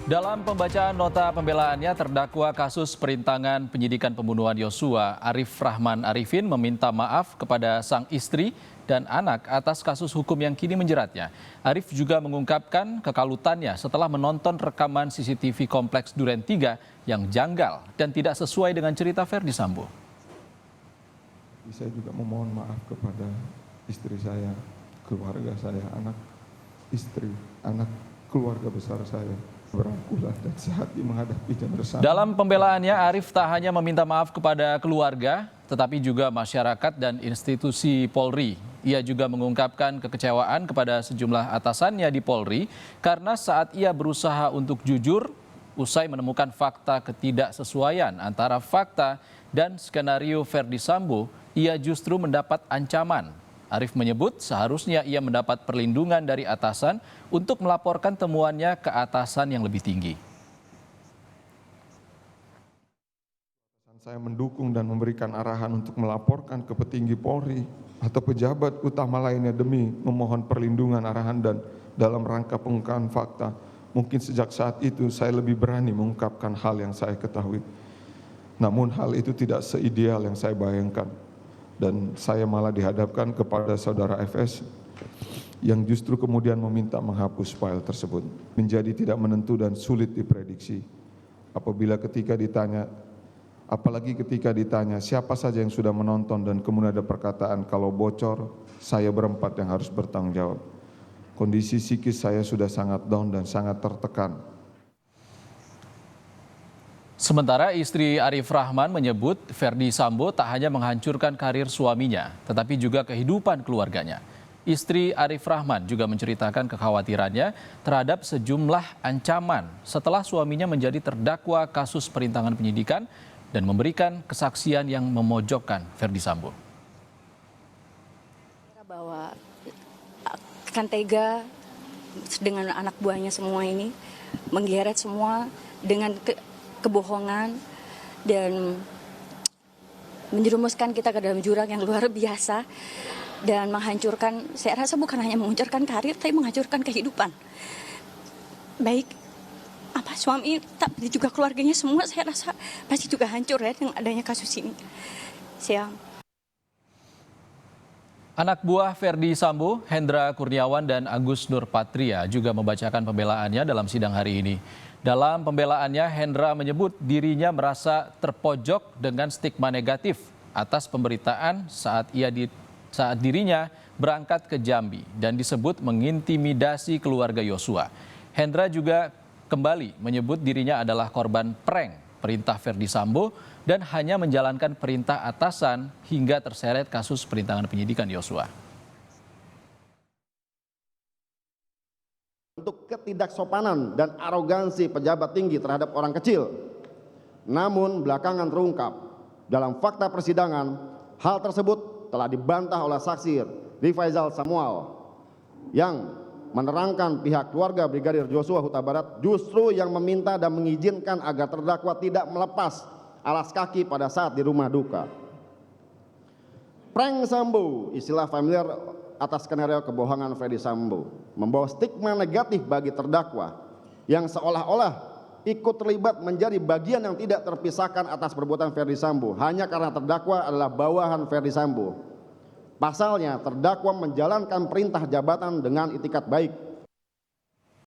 Dalam pembacaan nota pembelaannya, terdakwa kasus perintangan penyidikan pembunuhan Yosua, Arif Rahman Arifin meminta maaf kepada sang istri dan anak atas kasus hukum yang kini menjeratnya. Arif juga mengungkapkan kekalutannya setelah menonton rekaman CCTV Kompleks Duren 3 yang janggal dan tidak sesuai dengan cerita Ferdi Sambo. Saya juga memohon maaf kepada istri saya, keluarga saya, anak istri, anak keluarga besar saya. Berangkulah dan sehati menghadapinya bersama. Dalam pembelaannya, Arif tak hanya meminta maaf kepada keluarga, tetapi juga masyarakat dan institusi Polri. Ia juga mengungkapkan kekecewaan kepada sejumlah atasannya di Polri karena saat ia berusaha untuk jujur, usai menemukan fakta ketidaksesuaian antara fakta dan skenario Ferdi Sambo, ia justru mendapat ancaman. Arif menyebut seharusnya ia mendapat perlindungan dari atasan untuk melaporkan temuannya ke atasan yang lebih tinggi. Saya mendukung dan memberikan arahan untuk melaporkan ke petinggi Polri atau pejabat utama lainnya demi memohon perlindungan arahan dan dalam rangka pengungkapan fakta. Mungkin sejak saat itu saya lebih berani mengungkapkan hal yang saya ketahui. Namun hal itu tidak seideal yang saya bayangkan. Dan saya malah dihadapkan kepada saudara FS yang justru kemudian meminta menghapus file tersebut. Menjadi tidak menentu dan sulit diprediksi. Apalagi ketika ditanya siapa saja yang sudah menonton dan kemudian ada perkataan kalau bocor, saya berempat yang harus bertanggung jawab. Kondisi psikis saya sudah sangat down dan sangat tertekan. Sementara istri Arif Rahman menyebut Ferdi Sambo tak hanya menghancurkan karir suaminya, tetapi juga kehidupan keluarganya. Istri Arif Rahman juga menceritakan kekhawatirannya terhadap sejumlah ancaman setelah suaminya menjadi terdakwa kasus perintangan penyidikan dan memberikan kesaksian yang memojokkan Ferdi Sambo. Bahwa akan tega dengan anak buahnya semua ini, menggeret semua dengan kebohongan dan menjerumuskan kita ke dalam jurang yang luar biasa dan menghancurkan, saya rasa bukan hanya menghancurkan karir tapi menghancurkan kehidupan. Baik suami tapi juga keluarganya semua saya rasa pasti juga hancur ya dengan adanya kasus ini. Anak buah Ferdi Sambo, Hendra Kurniawan dan Agus Nurpatria juga membacakan pembelaannya dalam sidang hari ini. Dalam pembelaannya, Hendra menyebut dirinya merasa terpojok dengan stigma negatif atas pemberitaan saat dirinya berangkat ke Jambi dan disebut mengintimidasi keluarga Yosua. Hendra juga kembali menyebut dirinya adalah korban prank perintah Ferdi Sambo dan hanya menjalankan perintah atasan hingga terseret kasus perintangan penyidikan Yosua. Untuk ketidaksopanan dan arogansi pejabat tinggi terhadap orang kecil. Namun belakangan terungkap dalam fakta persidangan hal tersebut telah dibantah oleh saksi Rifaizal Samuel yang menerangkan pihak keluarga Brigadir Joshua Huta Barat justru yang meminta dan mengizinkan agar terdakwa tidak melepas alas kaki pada saat di rumah duka. Prank Sambo, istilah familiar atas skenario kebohongan Ferdi Sambo, membawa stigma negatif bagi terdakwa yang seolah-olah ikut terlibat menjadi bagian yang tidak terpisahkan atas perbuatan Ferdi Sambo hanya karena terdakwa adalah bawahan Ferdi Sambo. Pasalnya terdakwa menjalankan perintah jabatan dengan itikat baik